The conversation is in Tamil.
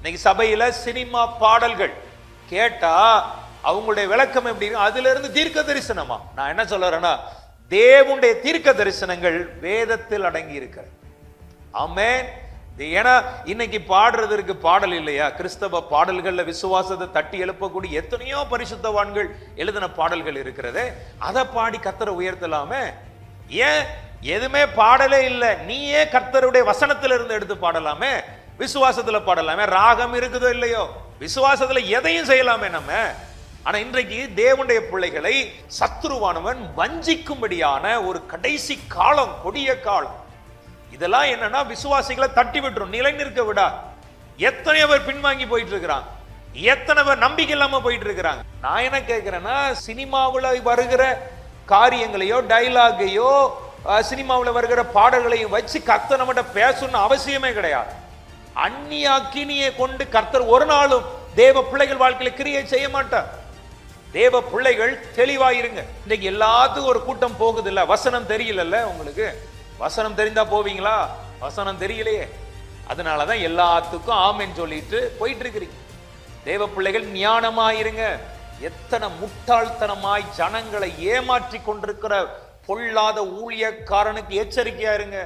இன்னைக்கு சபையில சினிமா பாடல்கள் கேட்டா அவங்களுடைய விளக்கம் எப்படி? அதுல இருந்து தீர்க்க தரிசனமா? நான் என்ன சொல்றேன்னா, தேவனுடைய தீர்க்க தரிசனங்கள் வேதத்தில் அடங்கி இருக்கிறது. ஆமென். ஏன்னா இன்னைக்கு பாடுறதற்கு பாடல் இல்லையா? கிறிஸ்தவ பாடல்கள்ல விசுவாசத்தை தட்டி எழுப்பக்கூடிய எத்தனையோ பரிசுத்தவான்கள் எழுதின பாடல்கள் இருக்கிறது. அதை பாடி கர்த்தரை உயர்த்தலாமே. ஏன் எதுவுமே பாடலே இல்லை, நீயே கர்த்தருடைய வசனத்துல இருந்து எடுத்து பாடலாமே, விசுவாசத்துல பாடலாமே. ராகம் இருக்குதோ இல்லையோ, விசுவாசத்துல எதையும் செய்யலாமே நம்ம. ஆனா இன்றைக்கு தேவனுடைய பிள்ளைகளை சத்துருவானவன் வஞ்சிக்கும்படியான ஒரு கடைசி காலம், கொடிய காலம். இதெல்லாம் என்னன்னா விசுவாசிகளை தட்டி விட்டுரும், நிலை நிற்க விடா. எத்தனை பேர் பின்வாங்கி போயிட்டு இருக்கிறாங்க, எத்தனை பேர் நம்பிக்கை இல்லாம போயிட்டு இருக்கிறாங்க. நான் என்ன கேட்கிறேன்னா, சினிமாவுல வருகிற காரியங்களையோ டைலாகையோ சினிமாவில் வருகிற பாடல்களையும் வச்சு கர்த்தர் நம்மகிட்ட பேசணும்னு அவசியமே கிடையாது. அந்நிய அக்கினியை கொண்டு கர்த்தர் ஒரு நாளும் தேவ பிள்ளைகள் வாழ்க்கையில கிரியை செய்ய மாட்டார். தேவ பிள்ளைகள் தெளிவாயிருங்க. இன்னைக்கு எல்லாத்துக்கும் ஒரு கூட்டம் போகுது இல்ல, வசனம் தெரியல உங்களுக்கு. வசனம் தெரிந்தா போவீங்களா? வசனம் தெரியலையே, அதனாலதான் எல்லாத்துக்கும் ஆமென் சொல்லிட்டு போயிட்டு இருக்கிறீங்க. தேவ பிள்ளைகள் ஞானமாயிருங்க. எத்தனை முட்டாள்தனமாய் ஜனங்களை ஏமாற்றி கொண்டிருக்கிற பொல்லாத ஊழியக்காரனுக்கு எச்சரிக்கையா இருங்க.